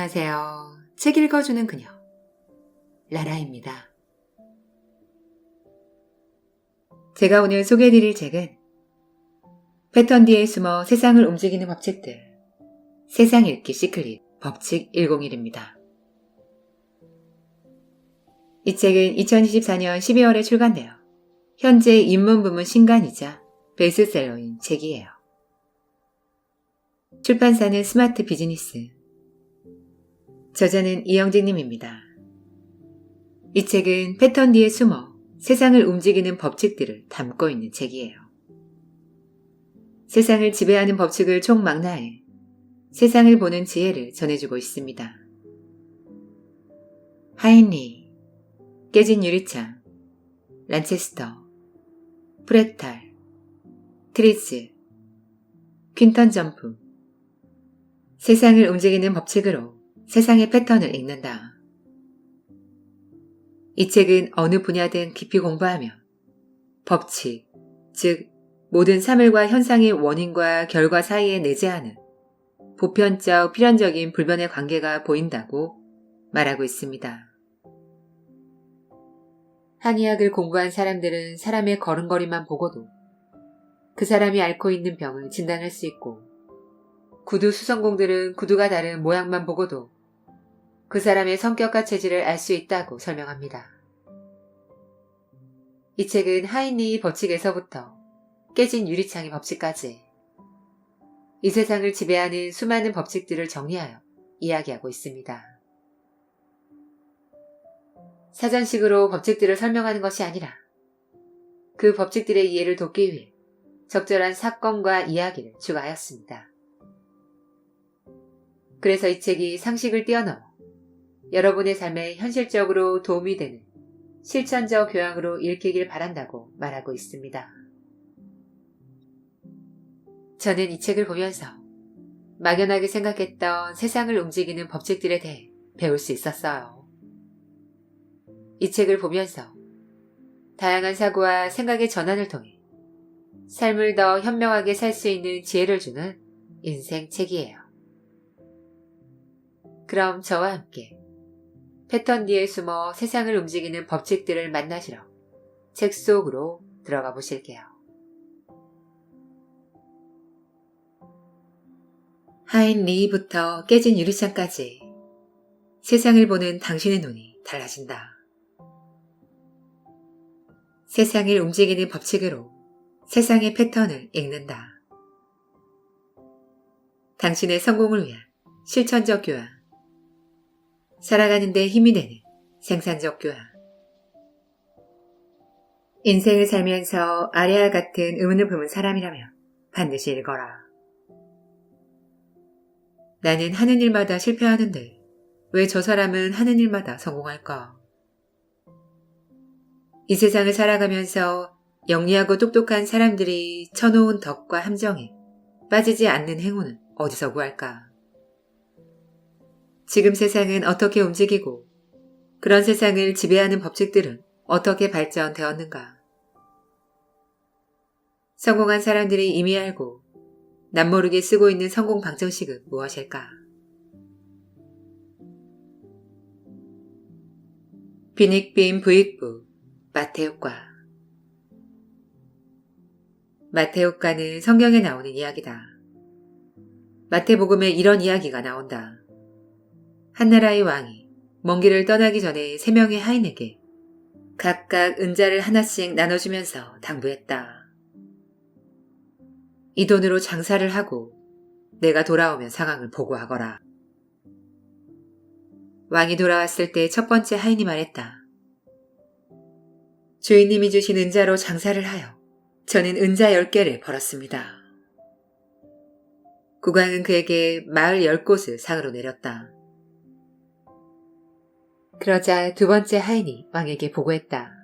안녕하세요. 책 읽어주는 그녀, 라라입니다. 제가 오늘 소개해드릴 책은 패턴 뒤에 숨어 세상을 움직이는 법칙들, 세상 읽기 시크릿 법칙 101입니다. 이 책은 2024년 12월에 출간되어 현재 입문 부문 신간이자 베스트셀러인 책이에요. 출판사는 스마트 비즈니스, 저자는 이영직님입니다. 이 책은 패턴 뒤에 숨어 세상을 움직이는 법칙들을 담고 있는 책이에요. 세상을 지배하는 법칙을 총망라해 세상을 보는 지혜를 전해주고 있습니다. 하인리, 깨진 유리창, 란체스터, 프렉탈, 트리즈, 퀸턴 점프. 세상을 움직이는 법칙으로 세상의 패턴을 읽는다. 이 책은 어느 분야든 깊이 공부하며 법칙, 즉 모든 사물과 현상의 원인과 결과 사이에 내재하는 보편적, 필연적인 불변의 관계가 보인다고 말하고 있습니다. 한의학을 공부한 사람들은 사람의 걸음걸이만 보고도 그 사람이 앓고 있는 병을 진단할 수 있고, 구두 수성공들은 구두가 다른 모양만 보고도 그 사람의 성격과 체질을 알 수 있다고 설명합니다. 이 책은 하인리의 법칙에서부터 깨진 유리창의 법칙까지 이 세상을 지배하는 수많은 법칙들을 정리하여 이야기하고 있습니다. 사전식으로 법칙들을 설명하는 것이 아니라 그 법칙들의 이해를 돕기 위해 적절한 사건과 이야기를 추가하였습니다. 그래서 이 책이 상식을 뛰어넘어 여러분의 삶에 현실적으로 도움이 되는 실천적 교양으로 읽히길 바란다고 말하고 있습니다. 저는 이 책을 보면서 막연하게 생각했던 세상을 움직이는 법칙들에 대해 배울 수 있었어요. 이 책을 보면서 다양한 사고와 생각의 전환을 통해 삶을 더 현명하게 살 수 있는 지혜를 주는 인생 책이에요. 그럼 저와 함께 패턴 뒤에 숨어 세상을 움직이는 법칙들을 만나시러 책 속으로 들어가 보실게요. 하인리부터 깨진 유리창까지 세상을 보는 당신의 눈이 달라진다. 세상을 움직이는 법칙으로 세상의 패턴을 읽는다. 당신의 성공을 위한 실천적 교양, 살아가는 데 힘이 되는 생산적 교양. 인생을 살면서 아래와 같은 의문을 품은 사람이라면 반드시 읽어라. 나는 하는 일마다 실패하는데 왜 저 사람은 하는 일마다 성공할까? 이 세상을 살아가면서 영리하고 똑똑한 사람들이 쳐놓은 덕과 함정에 빠지지 않는 행운은 어디서 구할까? 지금 세상은 어떻게 움직이고 그런 세상을 지배하는 법칙들은 어떻게 발전되었는가? 성공한 사람들이 이미 알고 남모르게 쓰고 있는 성공 방정식은 무엇일까? 빈익빈 부익부 마태효과. 마태효과는 성경에 나오는 이야기다. 마태복음에 이런 이야기가 나온다. 한나라의 왕이 먼 길을 떠나기 전에 3명의 하인에게 각각 은자를 하나씩 나눠주면서 당부했다. 이 돈으로 장사를 하고 내가 돌아오면 상황을 보고하거라. 왕이 돌아왔을 때 첫 번째 하인이 말했다. 주인님이 주신 은자로 장사를 하여 저는 은자 10개를 벌었습니다. 국왕은 그에게 마을 10곳을 상으로 내렸다. 그러자 두 번째 하인이 왕에게 보고했다.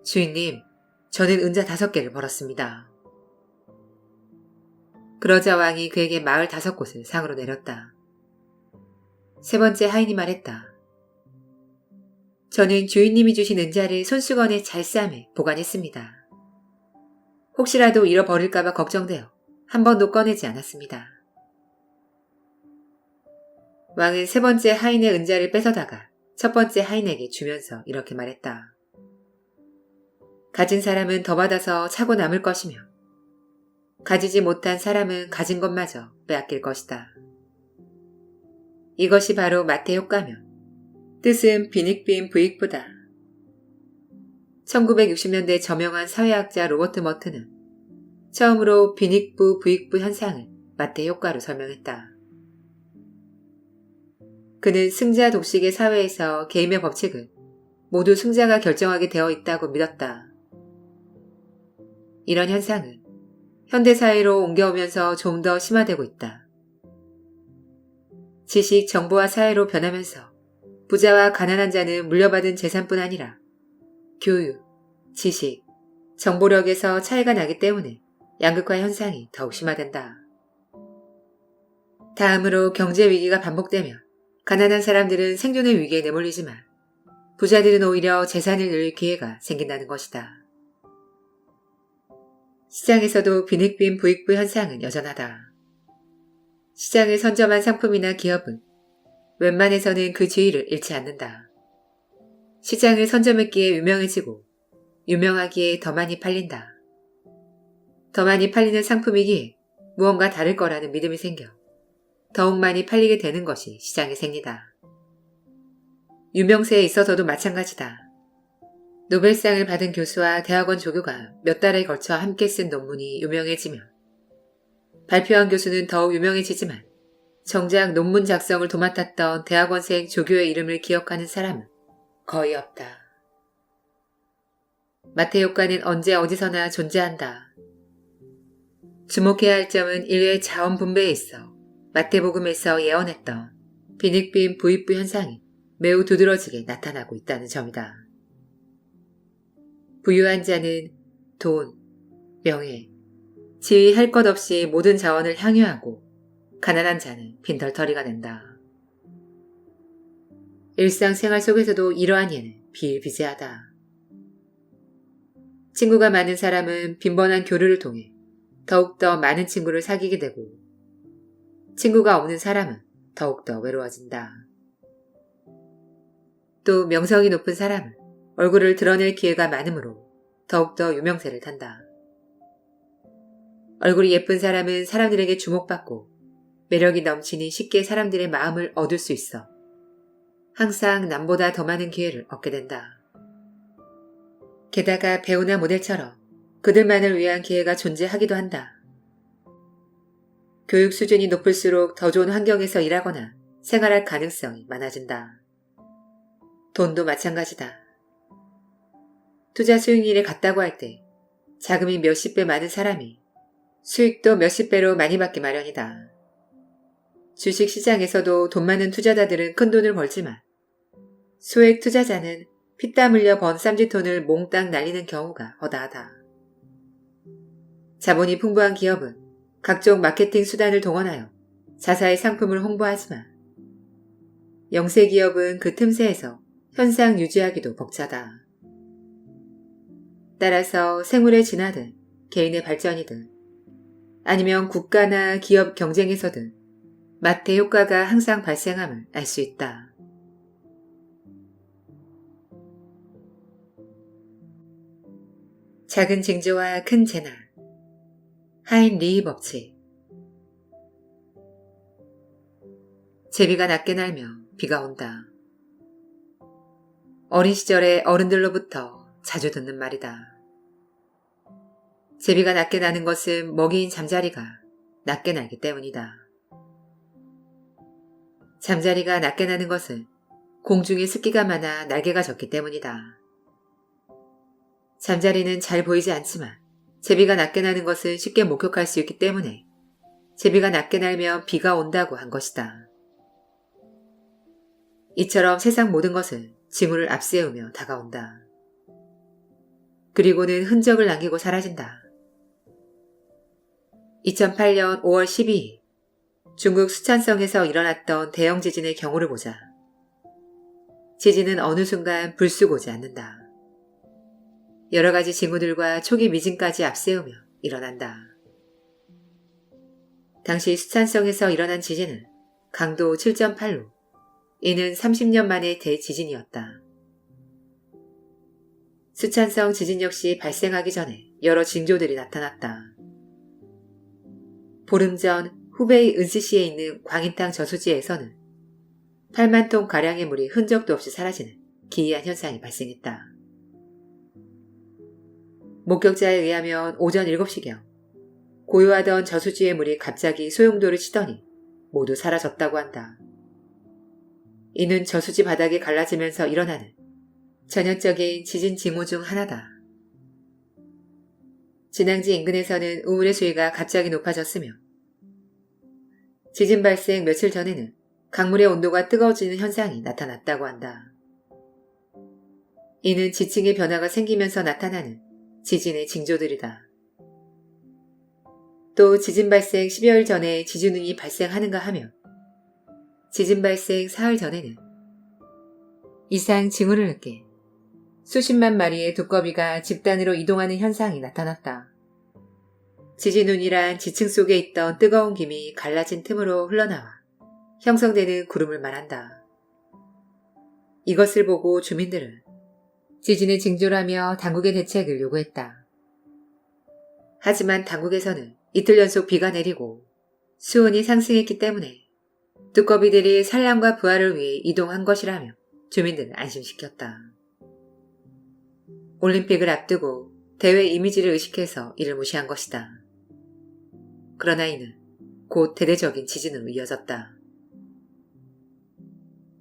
주인님, 저는 은자 5개를 벌었습니다. 그러자 왕이 그에게 마을 5곳을 상으로 내렸다. 세 번째 하인이 말했다. 저는 주인님이 주신 은자를 손수건에 잘 싸매 보관했습니다. 혹시라도 잃어버릴까봐 걱정되어 한 번도 꺼내지 않았습니다. 왕은 세 번째 하인의 은자를 뺏어다가 첫 번째 하인에게 주면서 이렇게 말했다. 가진 사람은 더 받아서 차고 남을 것이며 가지지 못한 사람은 가진 것마저 빼앗길 것이다. 이것이 바로 마태 효과며 뜻은 빈익빈 부익부다. 1960년대 저명한 사회학자 로버트 머트는 처음으로 빈익부 부익부 현상을 마태 효과로 설명했다. 그는 승자 독식의 사회에서 게임의 법칙은 모두 승자가 결정하게 되어 있다고 믿었다. 이런 현상은 현대사회로 옮겨오면서 좀 더 심화되고 있다. 지식, 정보화 사회로 변하면서 부자와 가난한 자는 물려받은 재산뿐 아니라 교육, 지식, 정보력에서 차이가 나기 때문에 양극화 현상이 더욱 심화된다. 다음으로 경제 위기가 반복되며 가난한 사람들은 생존의 위기에 내몰리지만 부자들은 오히려 재산을 늘 기회가 생긴다는 것이다. 시장에서도 빈익빈 부익부 현상은 여전하다. 시장을 선점한 상품이나 기업은 웬만해서는 그 지위를 잃지 않는다. 시장을 선점했기에 유명해지고 유명하기에 더 많이 팔린다. 더 많이 팔리는 상품이기에 무언가 다를 거라는 믿음이 생겨 더욱 많이 팔리게 되는 것이 시장의 생리다. 유명세에 있어서도 마찬가지다. 노벨상을 받은 교수와 대학원 조교가 몇 달에 걸쳐 함께 쓴 논문이 유명해지며 발표한 교수는 더욱 유명해지지만 정작 논문 작성을 도맡았던 대학원생 조교의 이름을 기억하는 사람은 거의 없다. 마태 효과는 언제 어디서나 존재한다. 주목해야 할 점은 인류의 자원 분배에 있어 마태복음에서 예언했던 빈익빈 부익부 현상이 매우 두드러지게 나타나고 있다는 점이다. 부유한 자는 돈, 명예, 지위 할 것 없이 모든 자원을 향유하고 가난한 자는 빈털터리가 된다. 일상생활 속에서도 이러한 예는 비일비재하다. 친구가 많은 사람은 빈번한 교류를 통해 더욱더 많은 친구를 사귀게 되고 친구가 없는 사람은 더욱더 외로워진다. 또 명성이 높은 사람은 얼굴을 드러낼 기회가 많으므로 더욱더 유명세를 탄다. 얼굴이 예쁜 사람은 사람들에게 주목받고 매력이 넘치니 쉽게 사람들의 마음을 얻을 수 있어 항상 남보다 더 많은 기회를 얻게 된다. 게다가 배우나 모델처럼 그들만을 위한 기회가 존재하기도 한다. 교육 수준이 높을수록 더 좋은 환경에서 일하거나 생활할 가능성이 많아진다. 돈도 마찬가지다. 투자 수익률이 같다고 할 때 자금이 몇십 배 많은 사람이 수익도 몇십 배로 많이 받기 마련이다. 주식시장에서도 돈 많은 투자자들은 큰 돈을 벌지만 소액 투자자는 피땀 흘려 번 쌈짓돈을 몽땅 날리는 경우가 허다하다. 자본이 풍부한 기업은 각종 마케팅 수단을 동원하여 자사의 상품을 홍보하지만 영세 기업은 그 틈새에서 현상 유지하기도 벅차다. 따라서 생물의 진화든 개인의 발전이든 아니면 국가나 기업 경쟁에서든 마태 효과가 항상 발생함을 알 수 있다. 작은 징조와 큰 재난. 하인 리히 법칙. 제비가 낮게 날며 비가 온다. 어린 시절에 어른들로부터 자주 듣는 말이다. 제비가 낮게 나는 것은 먹이인 잠자리가 낮게 날기 때문이다. 잠자리가 낮게 나는 것은 공중에 습기가 많아 날개가 졌기 때문이다. 잠자리는 잘 보이지 않지만 제비가 낮게 나는 것은 쉽게 목격할 수 있기 때문에 제비가 낮게 날면 비가 온다고 한 것이다. 이처럼 세상 모든 것은 징후를 앞세우며 다가온다. 그리고는 흔적을 남기고 사라진다. 2008년 5월 12일 중국 수촨성에서 일어났던 대형 지진의 경우를 보자. 지진은 어느 순간 불쑥 오지 않는다. 여러 가지 징후들과 초기 미진까지 앞세우며 일어난다. 당시 수촨성에서 일어난 지진은 강도 7.8로 이는 30년 만의 대지진이었다. 수찬성 지진 역시 발생하기 전에 여러 징조들이 나타났다. 보름 전 후베이 은스시에 있는 광인탕 저수지에서는 8만 톤가량의 물이 흔적도 없이 사라지는 기이한 현상이 발생했다. 목격자에 의하면 오전 7시경 고요하던 저수지의 물이 갑자기 소용돌이 치더니 모두 사라졌다고 한다. 이는 저수지 바닥이 갈라지면서 일어나는 전형적인 지진 징후 중 하나다. 진앙지 인근에서는 우물의 수위가 갑자기 높아졌으며 지진 발생 며칠 전에는 강물의 온도가 뜨거워지는 현상이 나타났다고 한다. 이는 지층의 변화가 생기면서 나타나는 지진의 징조들이다. 또 지진 발생 10여일 전에 지진운이 발생하는가 하며 지진 발생 사흘 전에는 이상 징후를 느끼 수십만 마리의 두꺼비가 집단으로 이동하는 현상이 나타났다. 지진운이란 지층 속에 있던 뜨거운 김이 갈라진 틈으로 흘러나와 형성되는 구름을 말한다. 이것을 보고 주민들은 지진의 징조라며 당국의 대책을 요구했다. 하지만 당국에서는 이틀 연속 비가 내리고 수온이 상승했기 때문에 두꺼비들이 산란과 부화를 위해 이동한 것이라며 주민들을 안심시켰다. 올림픽을 앞두고 대회 이미지를 의식해서 이를 무시한 것이다. 그러나 이는 곧 대대적인 지진으로 이어졌다.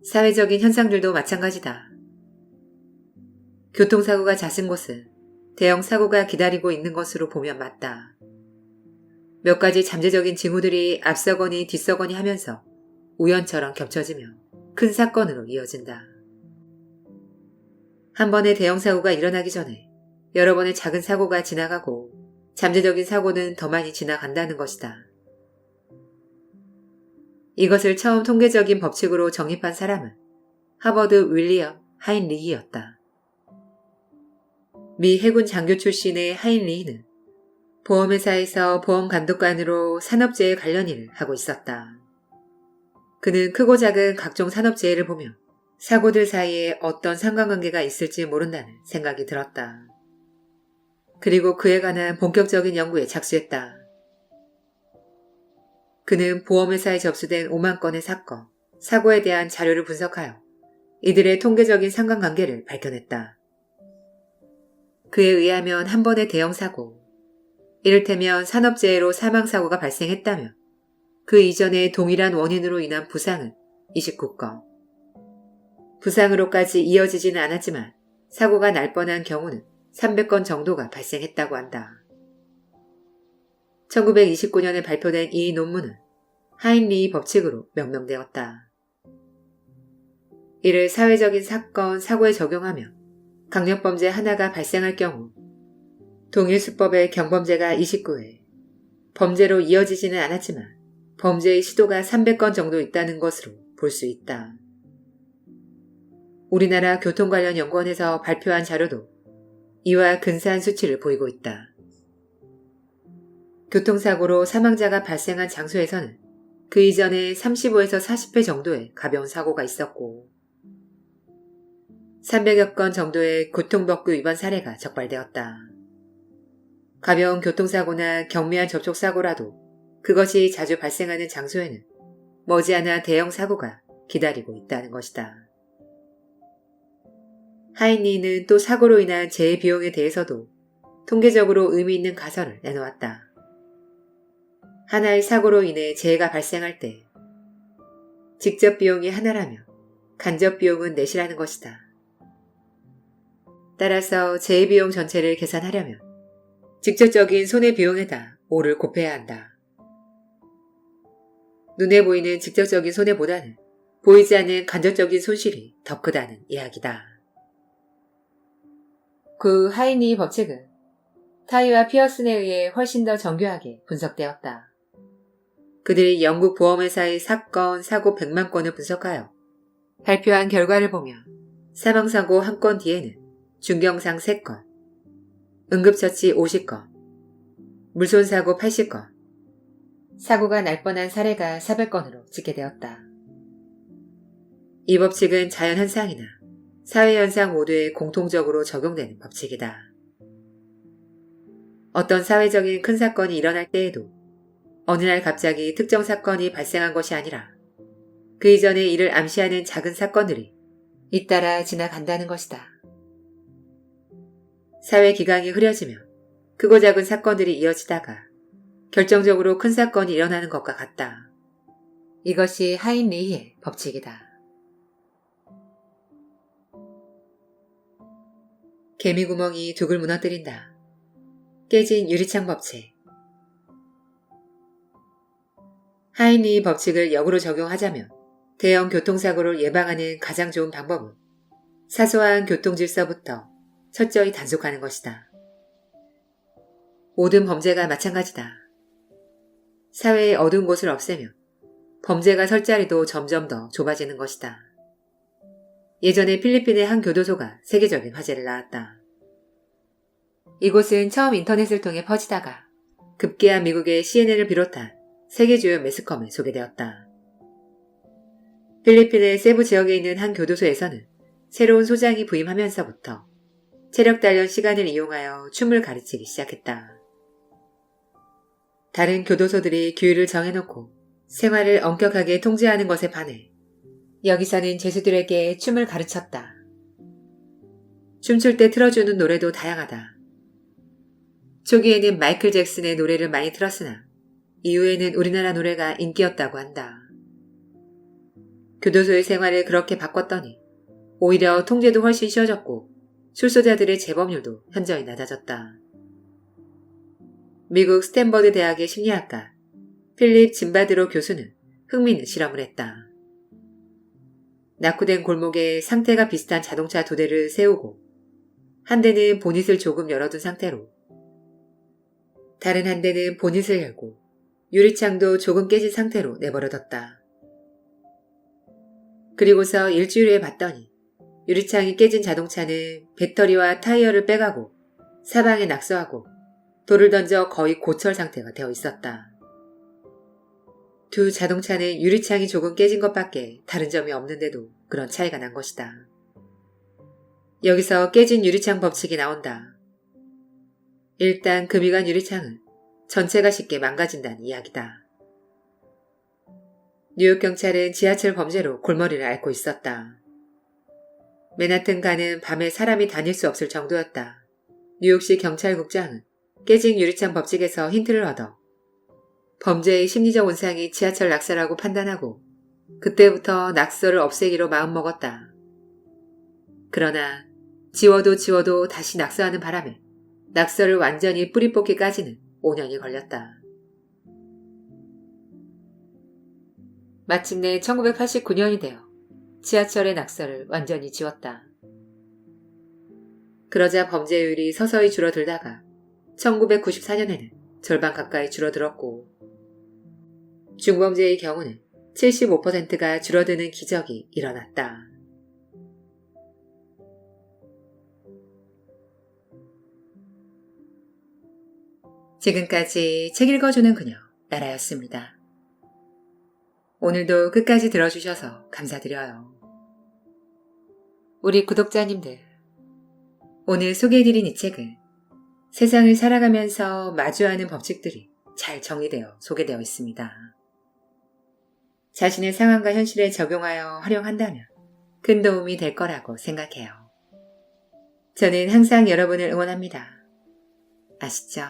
사회적인 현상들도 마찬가지다. 교통사고가 잦은 곳은 대형 사고가 기다리고 있는 것으로 보면 맞다. 몇 가지 잠재적인 징후들이 앞서거니 뒤서거니 하면서 우연처럼 겹쳐지며 큰 사건으로 이어진다. 한 번의 대형 사고가 일어나기 전에 여러 번의 작은 사고가 지나가고 잠재적인 사고는 더 많이 지나간다는 것이다. 이것을 처음 통계적인 법칙으로 정립한 사람은 하버드 윌리엄 하인리히였다. 미 해군 장교 출신의 하인리히는 보험회사에서 보험감독관으로 산업재해 관련 일을 하고 있었다. 그는 크고 작은 각종 산업재해를 보며 사고들 사이에 어떤 상관관계가 있을지 모른다는 생각이 들었다. 그리고 그에 관한 본격적인 연구에 착수했다. 그는 보험회사에 접수된 5만 건의 사건, 사고에 대한 자료를 분석하여 이들의 통계적인 상관관계를 발견했다. 그에 의하면 한 번의 대형 사고, 이를테면 산업재해로 사망사고가 발생했다며 그 이전에 동일한 원인으로 인한 부상은 29건. 부상으로까지 이어지지는 않았지만 사고가 날 뻔한 경우는 300건 정도가 발생했다고 한다. 1929년에 발표된 이 논문은 하인리히 법칙으로 명명되었다. 이를 사회적인 사건, 사고에 적용하며 강력범죄 하나가 발생할 경우 동일 수법의 경범죄가 29회, 범죄로 이어지지는 않았지만 범죄의 시도가 300건 정도 있다는 것으로 볼 수 있다. 우리나라 교통관련연구원에서 발표한 자료도 이와 근사한 수치를 보이고 있다. 교통사고로 사망자가 발생한 장소에서는 그 이전에 35에서 40회 정도의 가벼운 사고가 있었고 300여 건 정도의 교통법규 위반 사례가 적발되었다. 가벼운 교통사고나 경미한 접촉사고라도 그것이 자주 발생하는 장소에는 머지않아 대형 사고가 기다리고 있다는 것이다. 하인리는 또 사고로 인한 재해 비용에 대해서도 통계적으로 의미 있는 가설을 내놓았다. 하나의 사고로 인해 재해가 발생할 때 직접 비용이 하나라며 간접 비용은 넷이라는 것이다. 따라서 재해 비용 전체를 계산하려면 직접적인 손해비용에다 5를 곱해야 한다. 눈에 보이는 직접적인 손해보다는 보이지 않는 간접적인 손실이 더 크다는 이야기다. 그 하인리히 법칙은 타이와 피어슨에 의해 훨씬 더 정교하게 분석되었다. 그들이 영국 보험회사의 사건, 사고 100만 건을 분석하여 발표한 결과를 보면 사망사고 1건 뒤에는 중경상 3건, 응급처치 50건, 물손사고 80건, 사고가 날 뻔한 사례가 400건으로 집계되었다. 이 법칙은 자연현상이나 사회현상 모두에 공통적으로 적용되는 법칙이다. 어떤 사회적인 큰 사건이 일어날 때에도 어느 날 갑자기 특정 사건이 발생한 것이 아니라 그 이전에 이를 암시하는 작은 사건들이 잇따라 지나간다는 것이다. 사회 기강이 흐려지면 크고 작은 사건들이 이어지다가 결정적으로 큰 사건이 일어나는 것과 같다. 이것이 하인리히의 법칙이다. 개미구멍이 둑을 무너뜨린다. 깨진 유리창 법칙. 하인리히 법칙을 역으로 적용하자면 대형 교통사고를 예방하는 가장 좋은 방법은 사소한 교통질서부터 철저히 단속하는 것이다. 모든 범죄가 마찬가지다. 사회의 어두운 곳을 없애면 범죄가 설 자리도 점점 더 좁아지는 것이다. 예전에 필리핀의 한 교도소가 세계적인 화제를 낳았다. 이곳은 처음 인터넷을 통해 퍼지다가 급기야 미국의 CNN을 비롯한 세계 주요 매스컴에 소개되었다. 필리핀의 세부 지역에 있는 한 교도소에서는 새로운 소장이 부임하면서부터 체력 단련 시간을 이용하여 춤을 가르치기 시작했다. 다른 교도소들이 규율을 정해놓고 생활을 엄격하게 통제하는 것에 반해 여기서는 죄수들에게 춤을 가르쳤다. 춤출 때 틀어주는 노래도 다양하다. 초기에는 마이클 잭슨의 노래를 많이 틀었으나 이후에는 우리나라 노래가 인기였다고 한다. 교도소의 생활을 그렇게 바꿨더니 오히려 통제도 훨씬 쉬워졌고 출소자들의 재범률도 현저히 낮아졌다. 미국 스탠버드 대학의 심리학가 필립 짐바드로 교수는 흥미있는 실험을 했다. 낙후된 골목에 상태가 비슷한 자동차 2대를 세우고 한 대는 보닛을 조금 열어둔 상태로 다른 한 대는 보닛을 열고 유리창도 조금 깨진 상태로 내버려뒀다. 그리고서 일주일 후에 봤더니 유리창이 깨진 자동차는 배터리와 타이어를 빼가고 사방에 낙서하고 돌을 던져 거의 고철 상태가 되어 있었다. 두 자동차는 유리창이 조금 깨진 것밖에 다른 점이 없는데도 그런 차이가 난 것이다. 여기서 깨진 유리창 법칙이 나온다. 일단 금이 유리창은 전체가 쉽게 망가진다는 이야기다. 뉴욕 경찰은 지하철 범죄로 골머리를 앓고 있었다. 맨하튼가는 밤에 사람이 다닐 수 없을 정도였다. 뉴욕시 경찰국장은 깨진 유리창 법칙에서 힌트를 얻어 범죄의 심리적 온상이 지하철 낙서라고 판단하고 그때부터 낙서를 없애기로 마음먹었다. 그러나 지워도 다시 낙서하는 바람에 낙서를 완전히 뿌리 뽑기까지는 5년이 걸렸다. 마침내 1989년이 되어 지하철의 낙서를 완전히 지웠다. 그러자 범죄율이 서서히 줄어들다가 1994년에는 절반 가까이 줄어들었고 중범죄의 경우는 75%가 줄어드는 기적이 일어났다. 지금까지 책 읽어주는 그녀 나라였습니다. 오늘도 끝까지 들어주셔서 감사드려요. 우리 구독자님들, 오늘 소개해드린 이 책은 세상을 살아가면서 마주하는 법칙들이 잘 정리되어 소개되어 있습니다. 자신의 상황과 현실에 적용하여 활용한다면 큰 도움이 될 거라고 생각해요. 저는 항상 여러분을 응원합니다. 아시죠?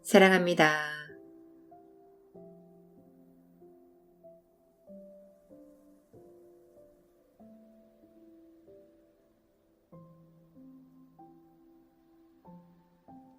사랑합니다.